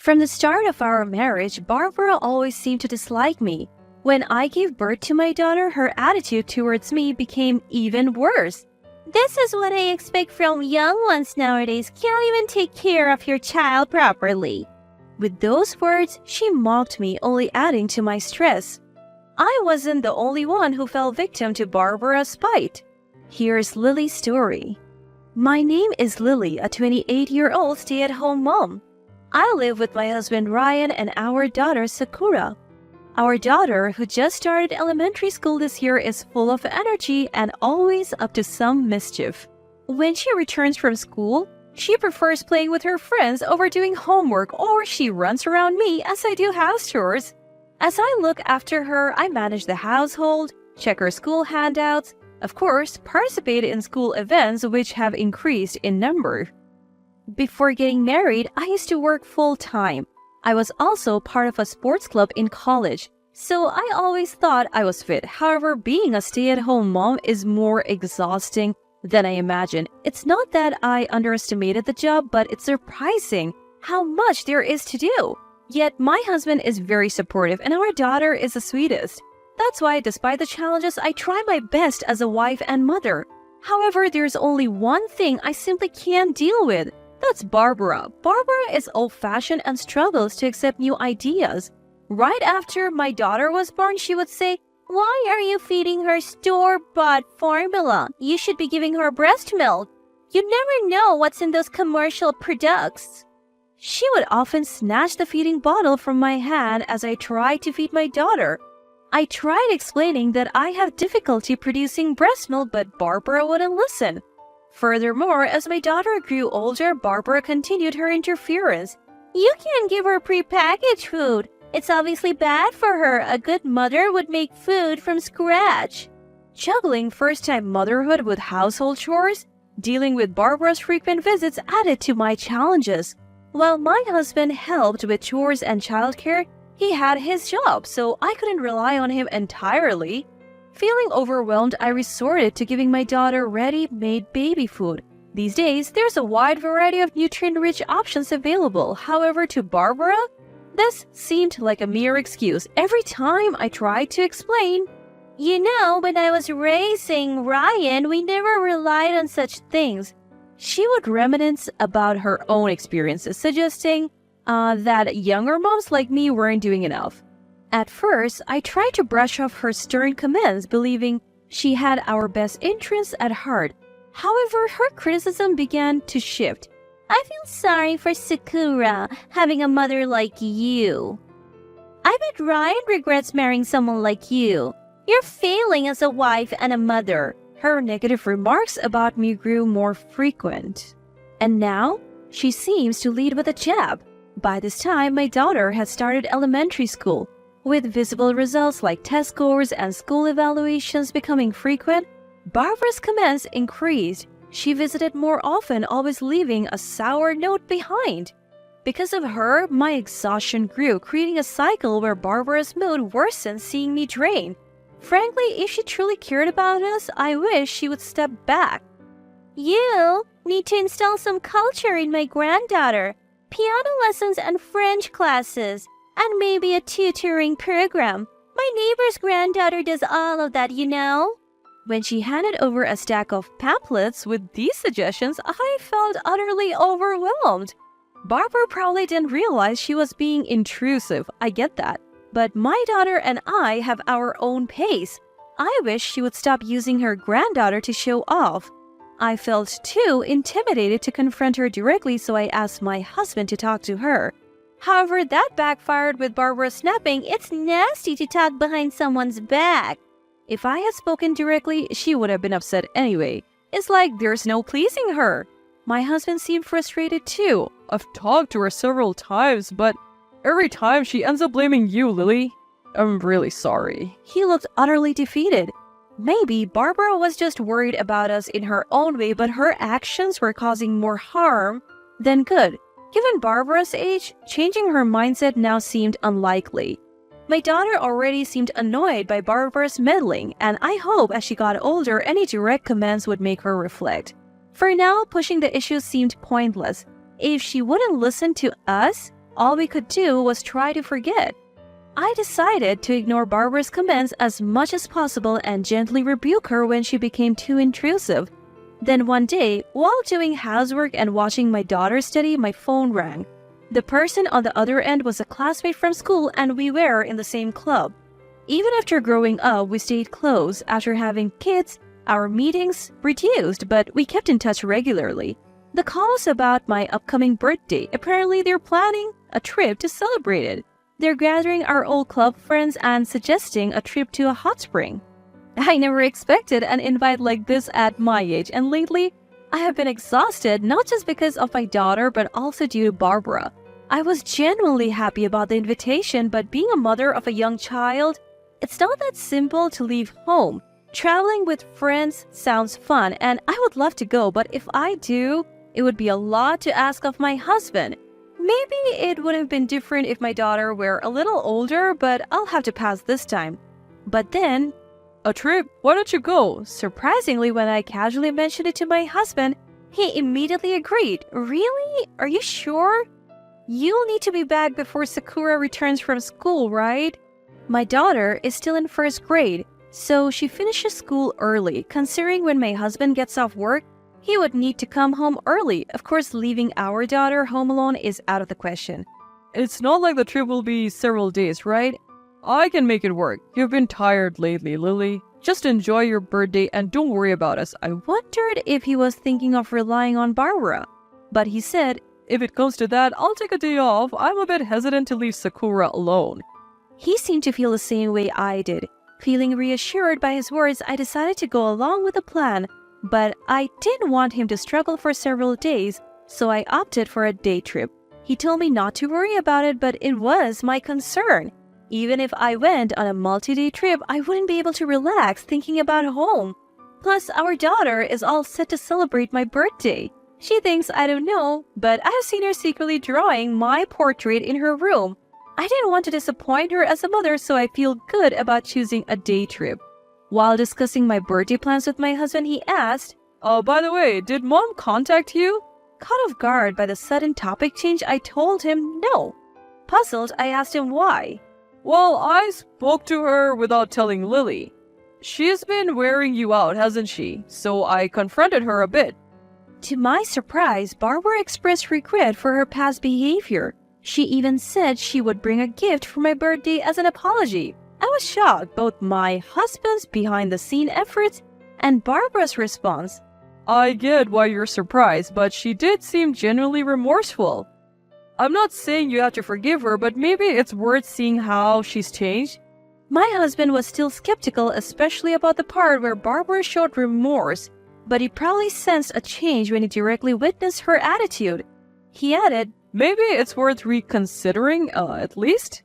From the start of our marriage, Barbara always seemed to dislike me. When I gave birth to my daughter, her attitude towards me became even worse. This is what I expect from young ones nowadays. Can't even take care of your child properly. With those words, she mocked me, only adding to my stress. I wasn't the only one who fell victim to Barbara's spite. Here's Lily's story. My name is Lily, a 28-year-old stay-at-home mom. I live with my husband Ryan and our daughter Sakura. Our daughter, who just started elementary school this year, is full of energy and always up to some mischief. When she returns from school, she prefers playing with her friends over doing homework, or she runs around me as I do house chores. As I look after her, I manage the household, check her school handouts, of course, participate in school events which have increased in number. Before getting married, I used to work full-time. I was also part of a sports club in college, so I always thought I was fit. However, being a stay-at-home mom is more exhausting than I imagined. It's not that I underestimated the job, but it's surprising how much there is to do. Yet my husband is very supportive and our daughter is the sweetest. That's why, despite the challenges, I try my best as a wife and mother. However, there's only one thing I simply can't deal with. That's Barbara. Barbara is old-fashioned and struggles to accept new ideas. Right after my daughter was born, she would say, "Why are you feeding her store-bought formula? You should be giving her breast milk. You never know what's in those commercial products." She would often snatch the feeding bottle from my hand as I tried to feed my daughter. I tried explaining that I have difficulty producing breast milk, but Barbara wouldn't listen. Furthermore, as my daughter grew older, Barbara continued her interference. "You can't give her prepackaged food. It's obviously bad for her. A good mother would make food from scratch." Juggling first-time motherhood with household chores, dealing with Barbara's frequent visits added to my challenges. While my husband helped with chores and childcare, he had his job, so I couldn't rely on him entirely. Feeling overwhelmed, I resorted to giving my daughter ready-made baby food. These days, there's a wide variety of nutrient-rich options available. However, to Barbara, this seemed like a mere excuse. Every time I tried to explain, "You know, when I was raising Ryan, we never relied on such things," she would reminisce about her own experiences, suggesting that younger moms like me weren't doing enough. At first, I tried to brush off her stern comments, believing she had our best interests at heart. However, her criticism began to shift. "I feel sorry for Sakura having a mother like you. I bet Ryan regrets marrying someone like you. You're failing as a wife and a mother." Her negative remarks about me grew more frequent. And now, she seems to lead with a jab. By this time, my daughter had started elementary school. With visible results like test scores and school evaluations becoming frequent, Barbara's comments increased. She visited more often, always leaving a sour note behind. Because of her, my exhaustion grew, creating a cycle where Barbara's mood worsened seeing me drained. Frankly, if she truly cared about us, I wish she would step back. "You need to install some culture in my granddaughter. Piano lessons and French classes. And maybe a tutoring program. My neighbor's granddaughter does all of that, you know." When she handed over a stack of pamphlets with these suggestions, I felt utterly overwhelmed. Barbara probably didn't realize she was being intrusive. I get that. But my daughter and I have our own pace. I wish she would stop using her granddaughter to show off. I felt too intimidated to confront her directly, so I asked my husband to talk to her. However, that backfired with Barbara snapping, "It's nasty to talk behind someone's back." If I had spoken directly, she would have been upset anyway. It's like there's no pleasing her. My husband seemed frustrated too. "I've talked to her several times, but every time she ends up blaming you, Lily. I'm really sorry." He looked utterly defeated. Maybe Barbara was just worried about us in her own way, but her actions were causing more harm than good. Given Barbara's age, changing her mindset now seemed unlikely. My daughter already seemed annoyed by Barbara's meddling, and I hope as she got older, any direct comments would make her reflect. For now, pushing the issue seemed pointless. If she wouldn't listen to us, All we could do was try to forget. I decided to ignore Barbara's comments as much as possible and gently rebuke her when she became too intrusive. Then one day, while doing housework and watching my daughter study, my phone rang. The person on the other end was a classmate from school and we were in the same club. Even after growing up, we stayed close. After having kids, our meetings reduced, but we kept in touch regularly. The call was about my upcoming birthday. Apparently, they're planning a trip to celebrate it. They're gathering our old club friends and suggesting a trip to a hot spring. I never expected an invite like this at my age, and lately, I have been exhausted not just because of my daughter, but also due to Barbara. I was genuinely happy about the invitation, but being a mother of a young child, it's not that simple to leave home. Traveling with friends sounds fun, and I would love to go, but if I do, it would be a lot to ask of my husband. Maybe it would have been different if my daughter were a little older, but I'll have to pass this time. But then, a trip? Why don't you go? Surprisingly, when I casually mentioned it to my husband, he immediately agreed. Really? Are you sure? You'll need to be back before Sakura returns from school, right? My daughter is still in first grade, so she finishes school early. Considering when my husband gets off work, he would need to come home early. Of course, leaving our daughter home alone is out of the question. It's not like the trip will be several days, right? I can make it work. You've been tired lately, Lily. Just enjoy your birthday and don't worry about us. I wondered if he was thinking of relying on Barbara. But he said, if it comes to that, I'll take a day off. I'm a bit hesitant to leave Sakura alone. He seemed to feel the same way I did. Feeling reassured by his words, I decided to go along with the plan. But I didn't want him to struggle for several days, so I opted for a day trip. He told me not to worry about it, but it was my concern. Even if I went on a multi-day trip, I wouldn't be able to relax thinking about home. Plus, our daughter is all set to celebrate my birthday. She thinks I don't know, but I've seen her secretly drawing my portrait in her room. I didn't want to disappoint her as a mother, so I feel good about choosing a day trip. While discussing my birthday plans with my husband, he asked, "Oh, by the way, did Mom contact you?" Caught off guard by the sudden topic change, I told him no. Puzzled, I asked him why. Well, I spoke to her without telling Lily. She's been wearing you out, hasn't she? So I confronted her a bit. To my surprise, Barbara expressed regret for her past behavior. She even said she would bring a gift for my birthday as an apology. I was shocked, both my husband's behind-the-scene efforts and Barbara's response. I get why you're surprised, but she did seem genuinely remorseful. I'm not saying you have to forgive her, but maybe it's worth seeing how she's changed. My husband was still skeptical, especially about the part where Barbara showed remorse, but he probably sensed a change when he directly witnessed her attitude. He added, maybe it's worth reconsidering, at least.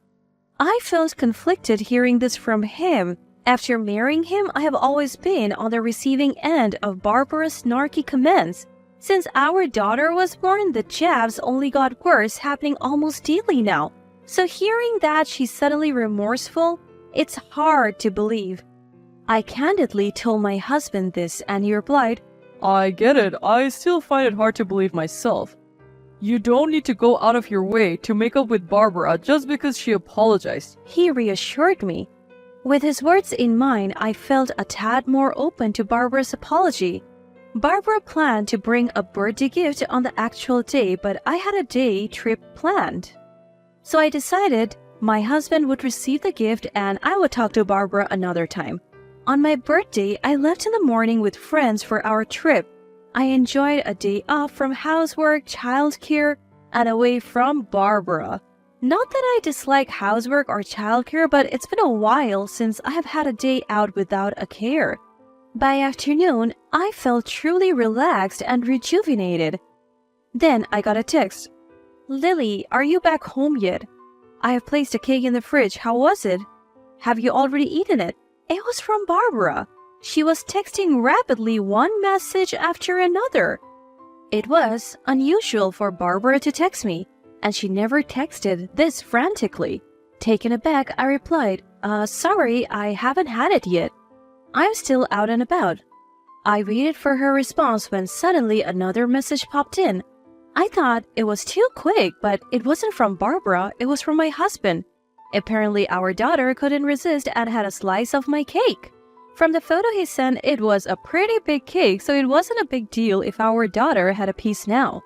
I felt conflicted hearing this from him. After marrying him, I have always been on the receiving end of Barbara's snarky comments. Since our daughter was born, the jabs only got worse, happening almost daily now. So hearing that she's suddenly remorseful, it's hard to believe. I candidly told my husband this, and he replied, I get it. I still find it hard to believe myself. You don't need to go out of your way to make up with Barbara just because she apologized. He reassured me. With his words in mind, I felt a tad more open to Barbara's apology. Barbara planned to bring a birthday gift on the actual day, but I had a day trip planned. So I decided my husband would receive the gift and I would talk to Barbara another time. On my birthday, I left in the morning with friends for our trip. I enjoyed a day off from housework, childcare, and away from Barbara. Not that I dislike housework or childcare, but it's been a while since I have had a day out without a care. By afternoon, I felt truly relaxed and rejuvenated. Then I got a text. Lily, are you back home yet? I have placed a cake in the fridge. How was it? Have you already eaten it? It was from Barbara. She was texting rapidly, one message after another. It was unusual for Barbara to text me, and she never texted this frantically. Taken aback, I replied, sorry, I haven't had it yet. I'm still out and about. I waited for her response when suddenly another message popped in. I thought it was too quick, but it wasn't from Barbara, it was from my husband. Apparently, our daughter couldn't resist and had a slice of my cake. From the photo he sent, it was a pretty big cake, so it wasn't a big deal if our daughter had a piece now.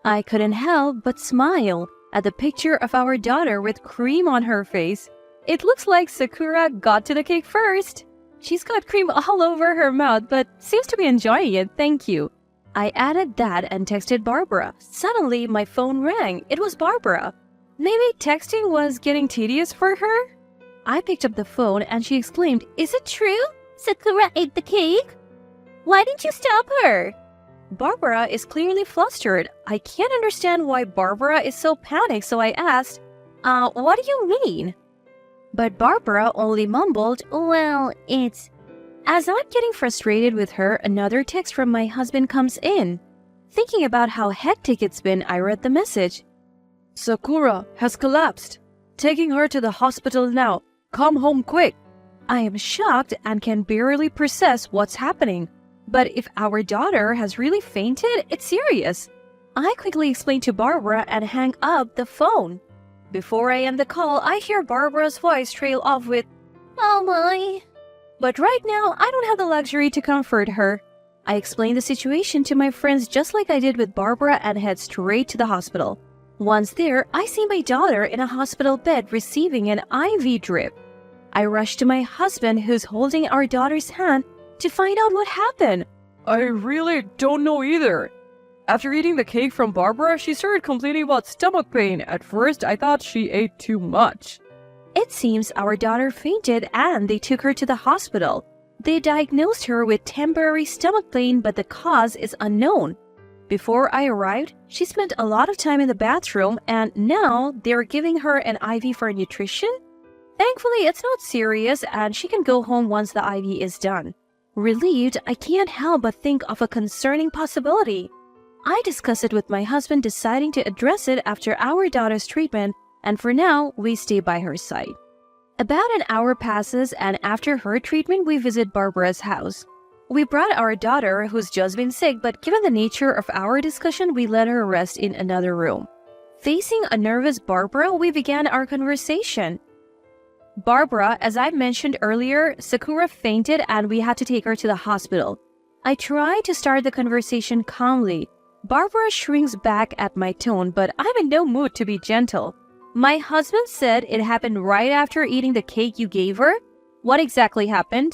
I couldn't help but smile at the picture of our daughter with cream on her face. It looks like Sakura got to the cake first. She's got cream all over her mouth, but seems to be enjoying it, thank you. I added that and texted Barbara. Suddenly, my phone rang. It was Barbara. Maybe texting was getting tedious for her? I picked up the phone and she exclaimed, "Is it true? Sakura ate the cake? Why didn't you stop her?" Barbara is clearly flustered. I can't understand why Barbara is so panicked, so I asked, what do you mean? But Barbara only mumbled, "Well, it's..." As I'm getting frustrated with her, another text from my husband comes in. Thinking about how hectic it's been, I read the message. "Sakura has collapsed. Taking her to the hospital now. Come home quick." I am shocked and can barely process what's happening. But if our daughter has really fainted, it's serious. I quickly explain to Barbara and hang up the phone. Before I end the call, I hear Barbara's voice trail off with, "Oh my..." But right now, I don't have the luxury to comfort her. I explain the situation to my friends just like I did with Barbara and head straight to the hospital. Once there, I see my daughter in a hospital bed receiving an IV drip. I rush to my husband who's holding our daughter's hand to find out what happened. "I really don't know either. After eating the cake from Barbara, she started complaining about stomach pain. At first, I thought she ate too much." It seems our daughter fainted and they took her to the hospital. They diagnosed her with temporary stomach pain, but the cause is unknown. Before I arrived, she spent a lot of time in the bathroom and now they're giving her an IV for nutrition? Thankfully, it's not serious and she can go home once the IV is done. Relieved, I can't help but think of a concerning possibility. I discuss it with my husband, deciding to address it after our daughter's treatment, and for now, we stay by her side. About an hour passes, and after her treatment, we visit Barbara's house. We brought our daughter, who's just been sick, but given the nature of our discussion, we let her rest in another room. Facing a nervous Barbara, we began our conversation. "Barbara, as I mentioned earlier, Sakura fainted and we had to take her to the hospital." I try to start the conversation calmly. Barbara shrinks back at my tone, but I'm in no mood to be gentle. "My husband said it happened right after eating the cake you gave her. What exactly happened?"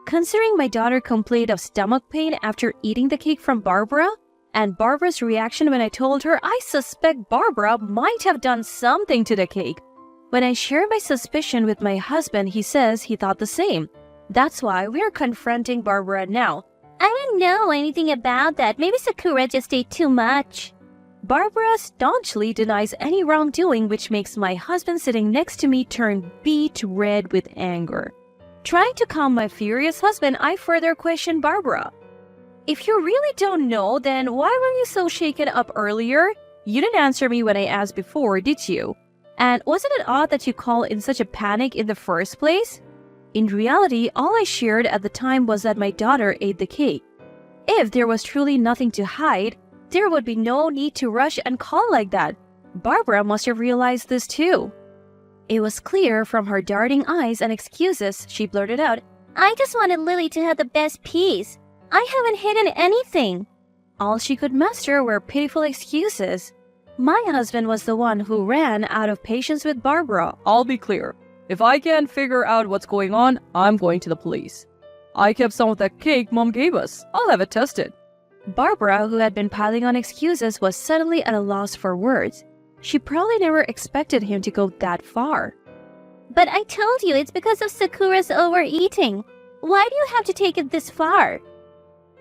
Considering my daughter complained of stomach pain after eating the cake from Barbara, and Barbara's reaction when I told her I suspect Barbara might have done something to the cake. When I share my suspicion with my husband, he says he thought the same. That's why we're confronting Barbara now. "I don't know anything about that. Maybe Sakura just ate too much." Barbara staunchly denies any wrongdoing, which makes my husband sitting next to me turn beet red with anger. Trying to calm my furious husband, I further question Barbara. "If you really don't know, then why were you so shaken up earlier? You didn't answer me when I asked before, did you? And wasn't it odd that you called in such a panic in the first place?" In reality, all I shared at the time was that my daughter ate the cake. If there was truly nothing to hide, there would be no need to rush and call like that. Barbara must have realized this too. It was clear from her darting eyes and excuses, she blurted out, "I just wanted Lily to have the best piece. I haven't hidden anything." All she could muster were pitiful excuses. My husband was the one who ran out of patience with Barbara. "I'll be clear. If I can't figure out what's going on, I'm going to the police. I kept some of that cake Mom gave us. I'll have it tested." Barbara, who had been piling on excuses, was suddenly at a loss for words. She probably never expected him to go that far. "But I told you it's because of Sakura's overeating. Why do you have to take it this far?"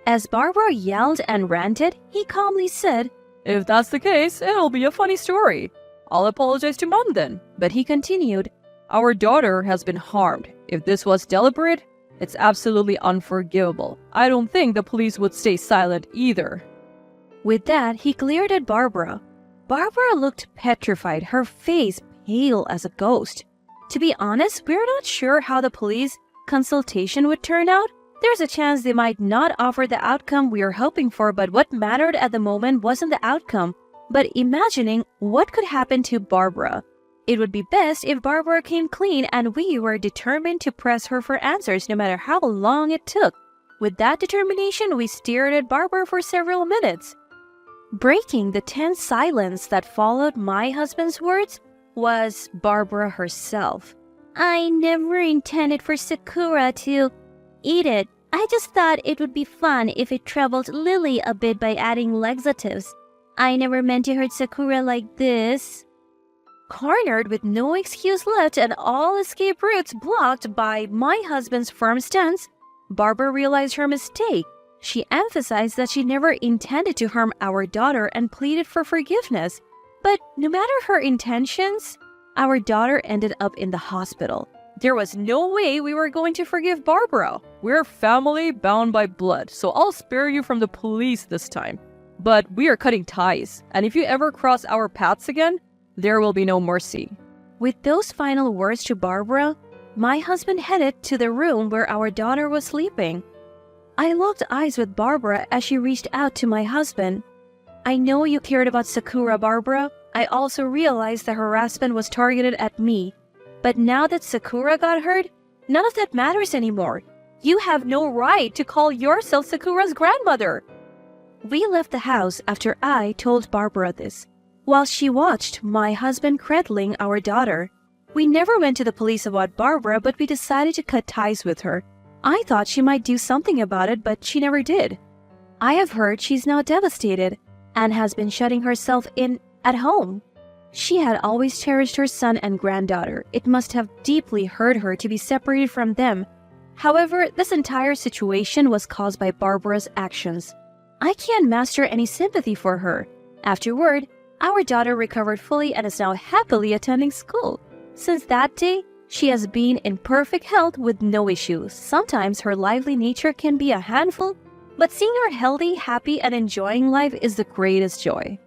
As Barbara yelled and ranted, he calmly said, "If that's the case, it'll be a funny story. I'll apologize to Mom then." But he continued, "Our daughter has been harmed. If this was deliberate, it's absolutely unforgivable. I don't think the police would stay silent either." With that, he glared at Barbara. Barbara looked petrified, her face pale as a ghost. To be honest, we're not sure how the police consultation would turn out. There's a chance they might not offer the outcome we are hoping for, but what mattered at the moment wasn't the outcome, but imagining what could happen to Barbara. It would be best if Barbara came clean, and we were determined to press her for answers no matter how long it took. With that determination, we stared at Barbara for several minutes. Breaking the tense silence that followed my husband's words was Barbara herself. I never intended for Sakura to eat it. I just thought it would be fun if it troubled Lily a bit by adding laxatives. I never meant to hurt Sakura like this. Cornered with no excuse left and all escape routes blocked by my husband's firm stance, Barbara realized her mistake. She emphasized that she never intended to harm our daughter and pleaded for forgiveness. But no matter her intentions, our daughter ended up in the hospital. There was no way we were going to forgive Barbara. We're family bound by blood, so I'll spare you from the police this time. But we are cutting ties, and if you ever cross our paths again, there will be no mercy. With those final words to Barbara, my husband headed to the room where our daughter was sleeping. I locked eyes with Barbara as she reached out to my husband. I know you cared about Sakura, Barbara. I also realized the harassment was targeted at me. But now that Sakura got hurt, none of that matters anymore. You have no right to call yourself Sakura's grandmother. We left the house after I told Barbara this, while she watched my husband cradling our daughter. We never went to the police about Barbara, but we decided to cut ties with her. I thought she might do something about it, but she never did. I have heard she's now devastated and has been shutting herself in at home. She had always cherished her son and granddaughter. It must have deeply hurt her to be separated from them. However, this entire situation was caused by Barbara's actions. I can't muster any sympathy for her. Afterward, our daughter recovered fully and is now happily attending school. Since that day, she has been in perfect health with no issues. Sometimes her lively nature can be a handful, but seeing her healthy, happy, and enjoying life is the greatest joy.